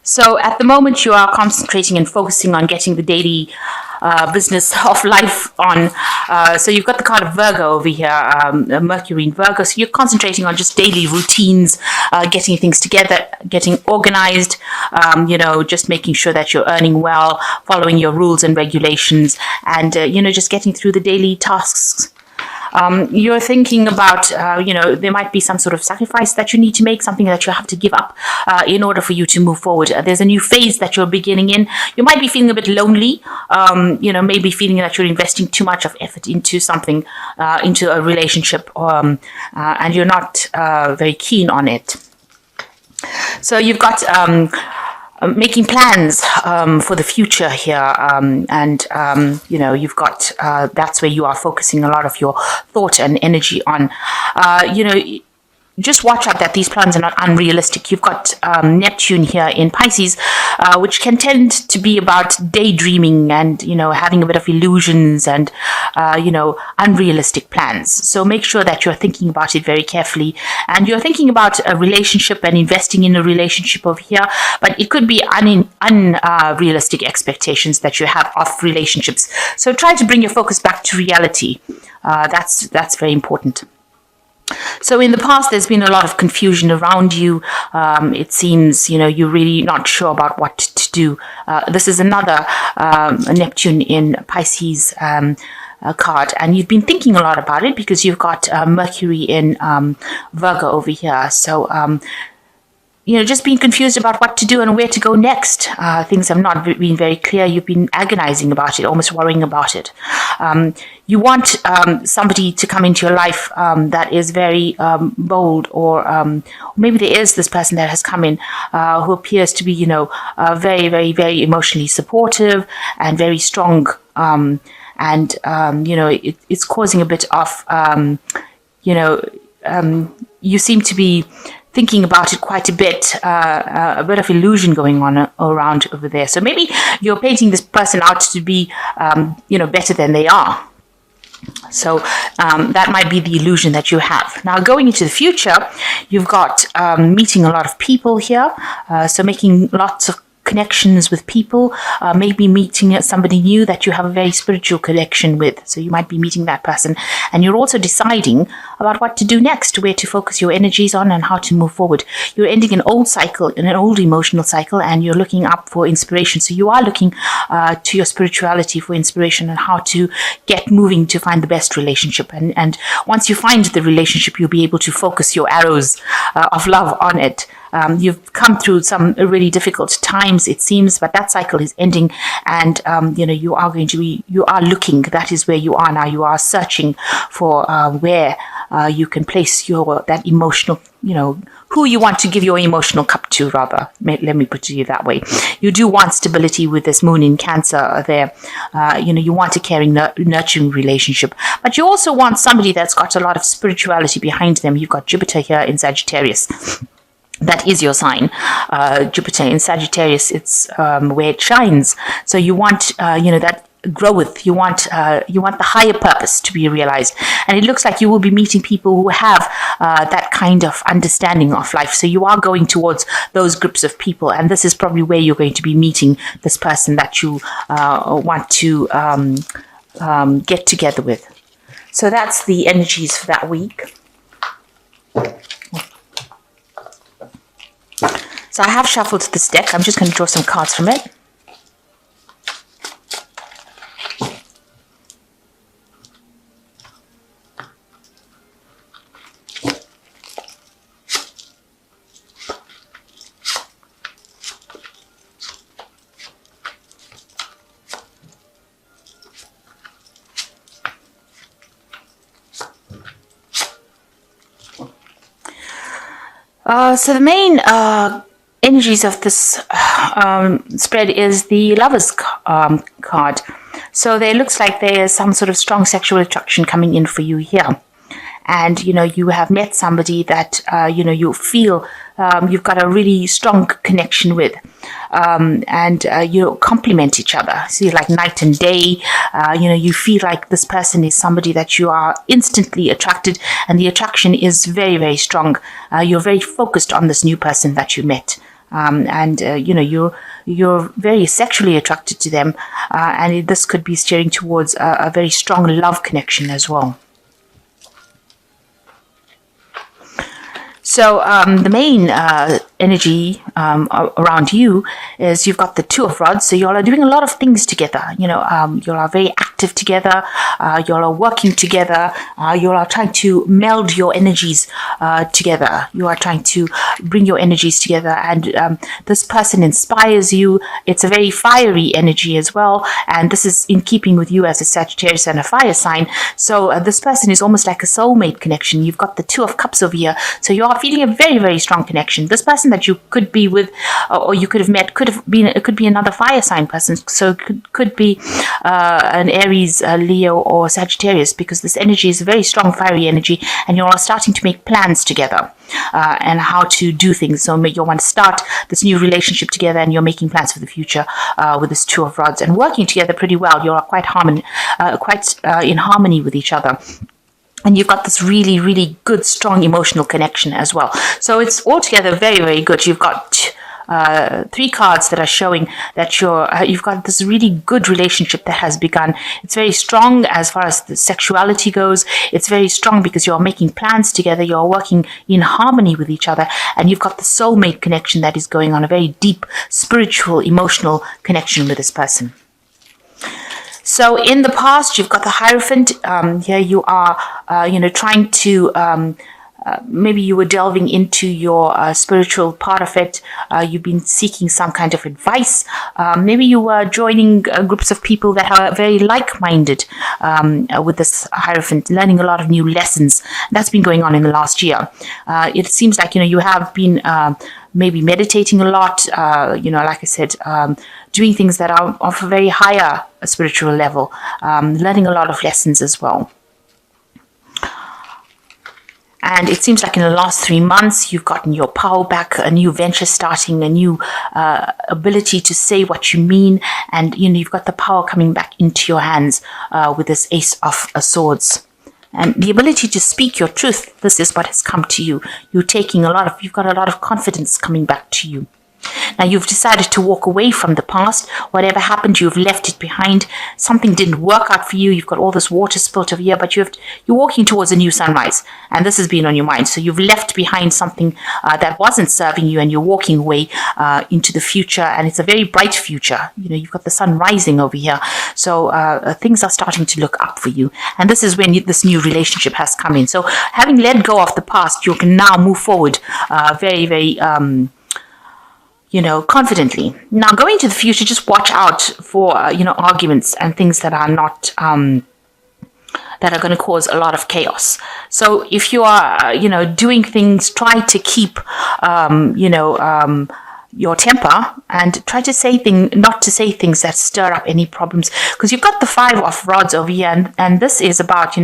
So at the moment, you are concentrating and focusing on getting the daily business of life on. So you've got the card of Virgo over here, Mercury in Virgo. So you're concentrating on just daily routines, getting things together, getting organized, just making sure that you're earning well, following your rules and regulations, and, just getting through the daily tasks. You're thinking about, there might be some sort of sacrifice that you need to make, something that you have to give up in order for you to move forward. There's a new phase that you're beginning in. You might be feeling a bit lonely, maybe feeling that you're investing too much of effort into something, into a relationship, and you're not very keen on it. So you've got making plans for the future here, you've got that's where you are focusing a lot of your thought and energy on. Just watch out that these plans are not unrealistic. You've got Neptune here in Pisces, which can tend to be about daydreaming and, having a bit of illusions and, unrealistic plans. So make sure that you're thinking about it very carefully. And you're thinking about a relationship and investing in a relationship over here, but it could be unrealistic expectations that you have of relationships. So try to bring your focus back to reality. That's very important. So in the past, there's been a lot of confusion around you. It seems, you're really not sure about what to do. This is another Neptune in Pisces card, and you've been thinking a lot about it because you've got Mercury in Virgo over here. So, just being confused about what to do and where to go next. Things have not been very clear. You've been agonizing about it, almost worrying about it. You want somebody to come into your life that is very bold, or maybe there is this person that has come in who appears to be, very, very, very emotionally supportive and very strong. It's causing a bit of, you seem to be thinking about it quite a bit of illusion going on around over there. So maybe you're painting this person out to be, better than they are. So that might be the illusion that you have. Now, going into the future, you've got meeting a lot of people here. So making lots of connections with people, maybe meeting somebody new that you have a very spiritual connection with. So you might be meeting that person, and you're also deciding about what to do next, where to focus your energies on, and how to move forward. You're ending an old cycle, an old emotional cycle, and you're looking up for inspiration. So you are looking to your spirituality for inspiration on how to get moving to find the best relationship. And once you find the relationship, you'll be able to focus your arrows of love on it. You've come through some really difficult times, it seems, but that cycle is ending, and you are looking. That is where you are now. You are searching for where you can place that emotional, who you want to give your emotional cup to, rather. Let me put it that way. You do want stability with this moon in Cancer there. You want a caring, nurturing relationship, but you also want somebody that's got a lot of spirituality behind them. You've got Jupiter here in Sagittarius. That is your sign. Jupiter in Sagittarius, it's where it shines. So you want, that growth. You want the higher purpose to be realized. And it looks like you will be meeting people who have that kind of understanding of life. So you are going towards those groups of people. And this is probably where you're going to be meeting this person that you want to get together with. So that's the energies for that week. So I have shuffled this deck. I'm just going to draw some cards from it. So the main energies of this spread is the Lovers card. So there looks like there is some sort of strong sexual attraction coming in for you here. And, you have met somebody that, you feel you've got a really strong connection with. And you complement each other. So you're like night and day. You feel like this person is somebody that you are instantly attracted, and the attraction is very, very strong. You're very focused on this new person that you met. and you're very sexually attracted to them, and this could be steering towards a very strong love connection as well. So the main energy around you is you've got the Two of Rods. So you all are doing a lot of things together. You all are very active together. You all are working together. You all are trying to meld your energies together. You are trying to bring your energies together. And this person inspires you. It's a very fiery energy as well. And this is in keeping with you as a Sagittarius and a fire sign. So this person is almost like a soulmate connection. You've got the Two of Cups over here. So you are feeling a very, very strong connection. This person that you could be with, or you could have met, it could be another fire sign person. So it could be an Aries, Leo, or Sagittarius, because this energy is a very strong fiery energy, and you're all starting to make plans together and how to do things. So you want to start this new relationship together, and you're making plans for the future with this Two of Rods and working together pretty well. You're quite in harmony with each other. And you've got this really, really good, strong emotional connection as well. So it's altogether very, very good. You've got 3 cards that are showing that you've got this really good relationship that has begun. It's very strong as far as the sexuality goes. It's very strong because you're making plans together. You're working in harmony with each other. And you've got the soulmate connection that is going on, a very deep, spiritual, emotional connection with this person. So in the past, you've got the Hierophant. Here you are, trying to, maybe you were delving into your spiritual part of it. You've been seeking some kind of advice. Maybe you were joining groups of people that are very like-minded with this Hierophant, learning a lot of new lessons. That's been going on in the last year. It seems like, you have been maybe meditating a lot, like I said, doing things that are of a very higher spiritual level, learning a lot of lessons as well. And it seems like in the last 3 months, you've gotten your power back, a new venture starting, a new ability to say what you mean. And, you've got the power coming back into your hands with this Ace of Swords. And the ability to speak your truth, this is what has come to you. You've got a lot of confidence coming back to you. Now you've decided to walk away from the past. Whatever happened, you've left it behind. Something didn't work out for you. You've got all this water spilt over here, but you're walking towards a new sunrise. And this has been on your mind. So you've left behind something that wasn't serving you, and you're walking away into the future. And it's a very bright future. You've got the sun rising over here. So things are starting to look up for you. And this is when this new relationship has come in. So having let go of the past, you can now move forward very, very confidently. Now, going to the future, just watch out for, arguments and things that are not, that are going to cause a lot of chaos. So if you are, doing things, try to keep, your temper, and try to not to say things that stir up any problems, because you've got the 5 of Rods over here, and this is about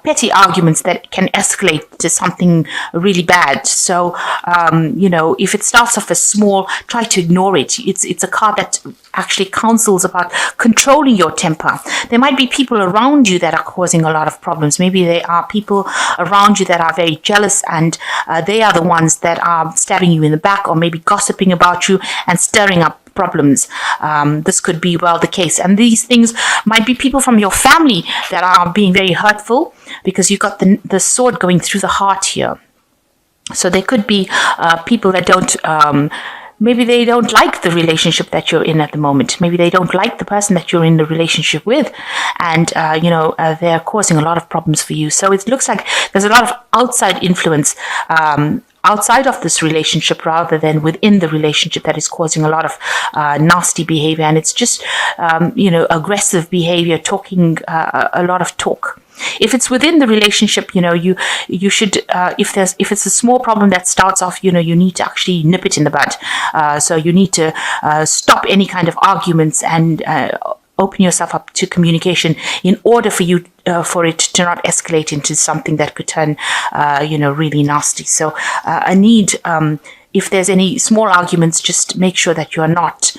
petty arguments that can escalate to something really bad. So if it starts off as small, try to ignore it. It's a card that actually counsels about controlling your temper. There might be people around you that are causing a lot of problems. Maybe there are people around you that are very jealous, and they are the ones that are stabbing you in the back, or maybe gossiping about you and stirring up problems. This could be the case. And these things might be people from your family that are being very hurtful, because you've got the sword going through the heart here. So there could be people that don't maybe they don't like the relationship that you're in at the moment. Maybe they don't like the person that you're in the relationship with. And, they're causing a lot of problems for you. So it looks like there's a lot of outside influence outside of this relationship rather than within the relationship that is causing a lot of nasty behavior. And it's just, aggressive behavior, talking a lot of talk. If it's within the relationship, you should, if it's a small problem that starts off, you need to actually nip it in the bud. So you need to stop any kind of arguments and open yourself up to communication in order for you for it to not escalate into something that could turn, really nasty. So I need, if there's any small arguments, just make sure that you are not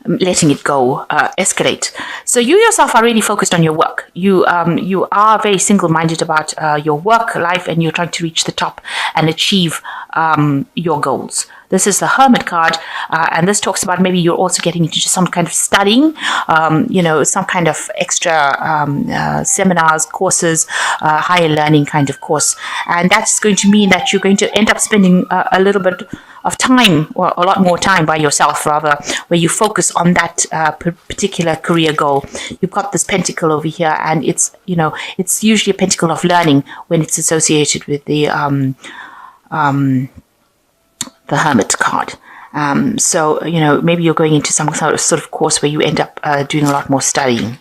letting it go escalate. So you yourself are really focused on your work. You are very single-minded about your work life, and you're trying to reach the top and achieve your goals. This is the Hermit card, and this talks about maybe you're also getting into some kind of studying, some kind of extra seminars, courses, higher learning kind of course. And that's going to mean that you're going to end up spending a little bit of time, or a lot more time by yourself rather, where you focus on that particular career goal. You've got this pentacle over here, and it's usually a pentacle of learning when it's associated with the Hermit card. So maybe you're going into some sort of course where you end up doing a lot more studying.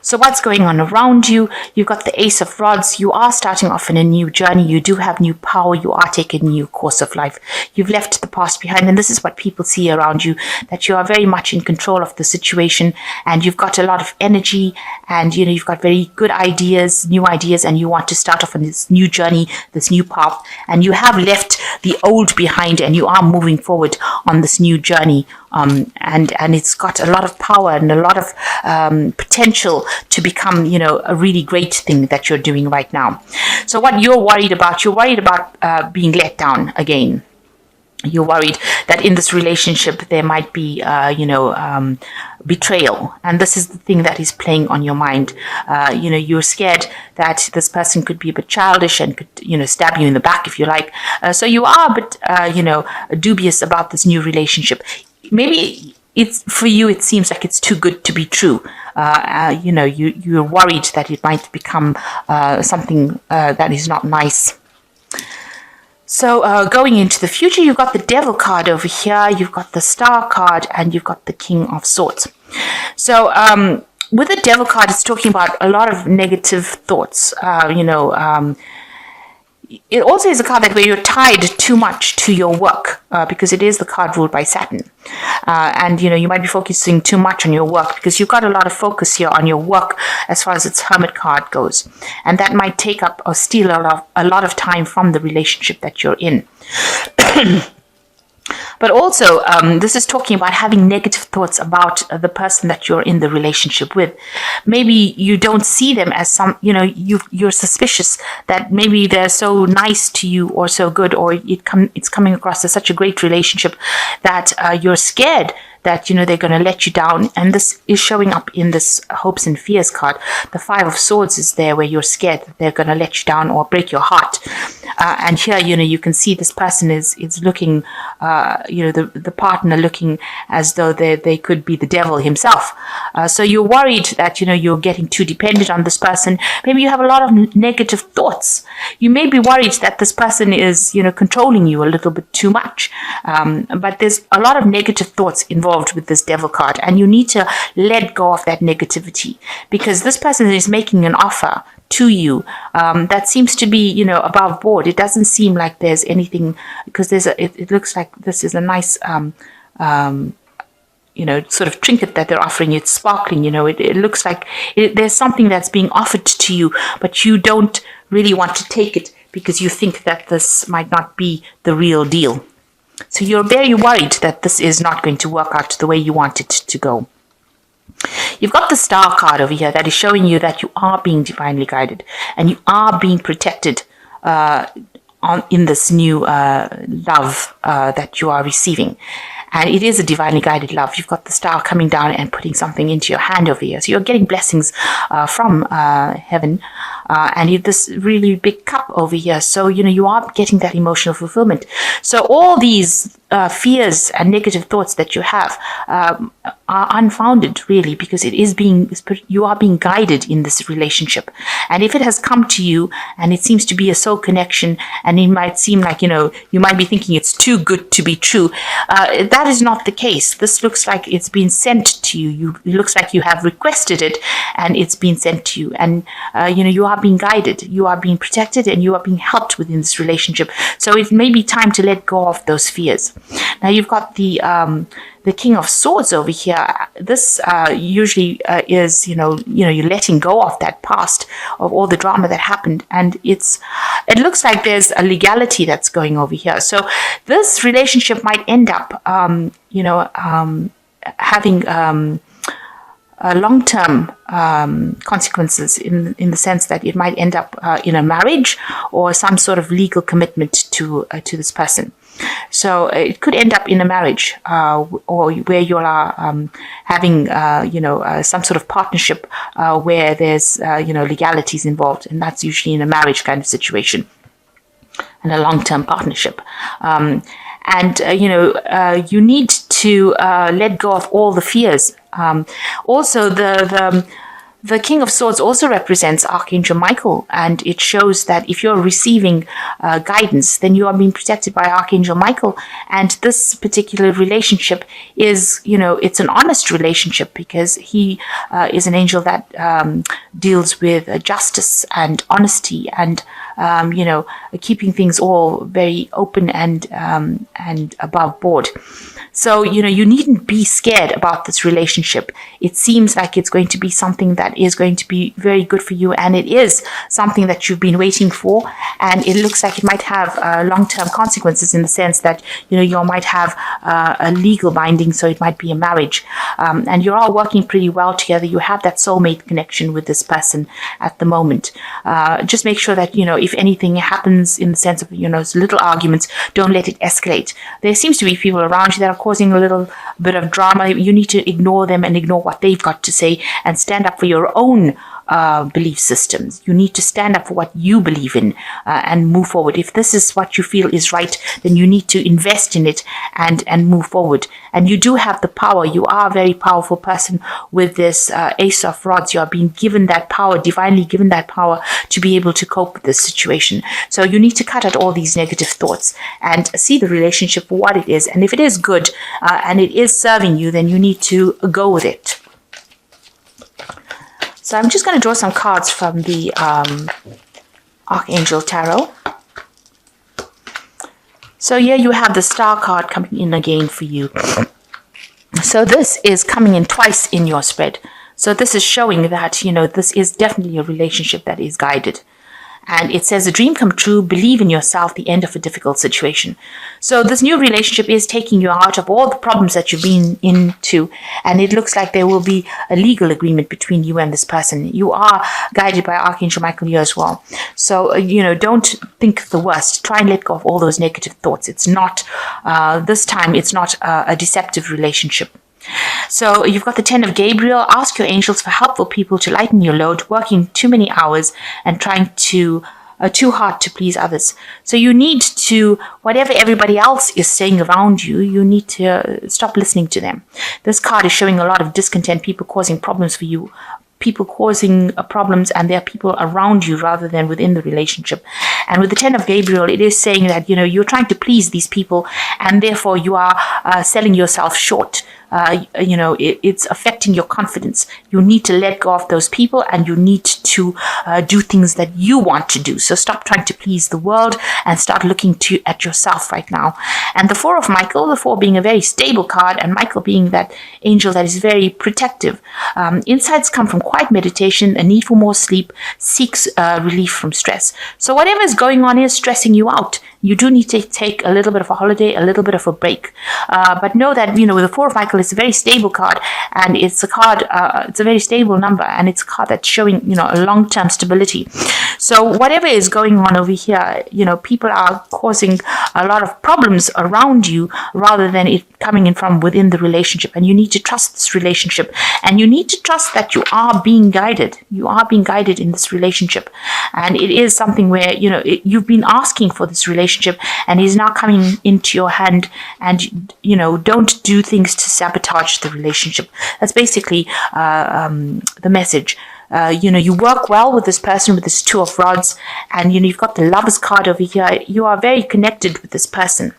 So what's going on around you? You've got the Ace of Rods. You are starting off in a new journey. You do have new power. You are taking a new course of life. You've left the past behind, and this is what people see around you, that you are very much in control of the situation, and you've got a lot of energy, and you've got very good ideas, new ideas, and you want to start off on this new journey, this new path, and you have left the old behind, and you are moving forward on this new journey. And it's got a lot of power and a lot of potential to become, a really great thing that you're doing right now. So what you're worried about being let down again. You're worried that in this relationship there might be, betrayal. And this is the thing that is playing on your mind. You're scared that this person could be a bit childish and could, stab you in the back if you like. So you are a bit, dubious about this new relationship. Maybe it's for you, it seems like it's too good to be true. You're worried that it might become something that is not nice. So going into the future, you've got the Devil card over here, you've got the Star card, and you've got the King of Swords. So with the Devil card, it's talking about a lot of negative thoughts. It also is a card that where you're tied too much to your work, because it is the card ruled by Saturn. And you might be focusing too much on your work because you've got a lot of focus here on your work as far as its Hermit card goes. And that might take up or steal a lot of time from the relationship that you're in. But also, this is talking about having negative thoughts about the person that you're in the relationship with. Maybe you don't see them as you're suspicious that maybe they're so nice to you or so good, or it's coming across as such a great relationship that you're scared that they're going to let you down. And this is showing up in this Hopes and Fears card. The Five of Swords is there, where you're scared that they're going to let you down or break your heart. And here you can see this person is looking, the partner looking as though they could be the devil himself. So you're worried that you're getting too dependent on this person. Maybe you have a lot of negative thoughts. You may be worried that this person is controlling you a little bit too much. But there's a lot of negative thoughts involved with this Devil card, and you need to let go of that negativity, because this person is making an offer to you that seems to be above board. It doesn't seem like there's anything, because it looks like this is a nice sort of trinket that they're offering. It's sparkling. It looks like there's something that's being offered to you, but you don't really want to take it because you think that this might not be the real deal. So you're very worried that this is not going to work out the way you want it to go. You've got the Star card over here that is showing you that you are being divinely guided and you are being protected in this new love that you are receiving. And it is a divinely guided love. You've got the Star coming down and putting something into your hand over here. So you're getting blessings from heaven. And you have this really big cup over here. So, you are getting that emotional fulfillment. So all these fears and negative thoughts that you have are unfounded, really, because you are being guided in this relationship. And if it has come to you and it seems to be a soul connection, and it might seem like, you might be thinking it's too good to be true, that is not the case. This looks like it's been sent to you. It looks like you have requested it and it's been sent to you. And, you are are being guided, you are being protected, and you are being helped within this relationship. So it may be time to let go of those fears. Now you've got the King of Swords over here. This usually is, you're letting go of that past, of all the drama that happened, and it looks like there's a legality that's going over here. So this relationship might end up, having long-term consequences in the sense that it might end up in a marriage or some sort of legal commitment to this person. So it could end up in a marriage or where you are having some sort of partnership where there's legalities involved, and that's usually in a marriage kind of situation and a long-term partnership. You need to let go of all the fears. Also, the King of Swords also represents Archangel Michael, and it shows that if you're receiving guidance, then you are being protected by Archangel Michael. And this particular relationship is, it's an honest relationship because he is an angel that deals with justice and honesty and keeping things all very open and above board. So, you needn't be scared about this relationship. It seems like it's going to be something that is going to be very good for you, and it is something that you've been waiting for, and it looks like it might have long-term consequences in the sense that, you might have a legal binding, so it might be a marriage. And you're all working pretty well together. You have that soulmate connection with this person at the moment. Just make sure that, if anything happens in the sense of, little arguments, don't let it escalate. There seems to be people around you that are causing a little bit of drama. You need to ignore them and ignore what they've got to say and stand up for your own belief systems. You need to stand up for what you believe in and move forward. If this is what you feel is right, then you need to invest in it and move forward. And you do have the power. You are a very powerful person with this Ace of Rods. You are being given that power, divinely given that power to be able to cope with this situation. So you need to cut out all these negative thoughts and see the relationship for what it is. And if it is good and it is serving you, then you need to go with it. So I'm just going to draw some cards from the Archangel Tarot. So here you have the Star card coming in again for you. So this is coming in twice in your spread. So this is showing that, this is definitely a relationship that is guided. And it says, a dream come true, believe in yourself, the end of a difficult situation. So this new relationship is taking you out of all the problems that you've been into. And it looks like there will be a legal agreement between you and this person. You are guided by Archangel Michael here as well. So, don't think the worst. Try and let go of all those negative thoughts. It's not, this time, it's not a deceptive relationship. So you've got the 10 of Gabriel. Ask your angels for helpful people to lighten your load, working too many hours and trying too hard to please others. So you need to, whatever everybody else is saying around you, you need to stop listening to them. This card is showing a lot of discontent, people causing problems for you, people causing problems, and there are people around you rather than within the relationship. And with the 10 of Gabriel, it is saying that, you're trying to please these people, and therefore you are selling yourself short. It's affecting your confidence. You need to let go of those people, and you need to do things that you want to do. So stop trying to please the world and start looking at yourself right now. And the 4 of Michael, the 4 being a very stable card, and Michael being that angel that is very protective. Insights come from quiet meditation, a need for more sleep, seeks relief from stress. So whatever is going on is stressing you out. You do need to take a little bit of a holiday, a little bit of a break. But know that, with the 4 of Michael, it's a very stable card, and it's a card, it's a very stable number, and it's a card that's showing, a long-term stability. So whatever is going on over here, people are causing a lot of problems around you rather than it coming in from within the relationship. And you need to trust this relationship, and you need to trust that you are being guided. You are being guided in this relationship. And it is something where, you've been asking for this relationship, and it is now coming into your hand, and, don't do things to sabotage the relationship. That's basically the message. You work well with this person, with this 2 of Rods, and, you've got the Lovers card over here. You are very connected with this person.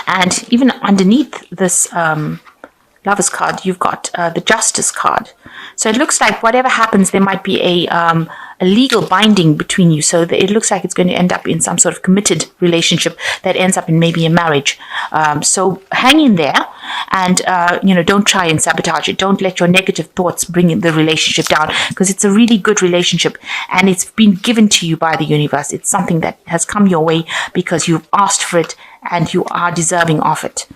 And even underneath this Lovers card, you've got the Justice card. So it looks like whatever happens, there might be a a legal binding between you. So that it looks like it's going to end up in some sort of committed relationship that ends up in maybe a marriage. So hang in there, and don't try and sabotage it. Don't let your negative thoughts bring the relationship down, because it's a really good relationship and it's been given to you by the universe. It's something that has come your way because you've asked for it and you are deserving of it.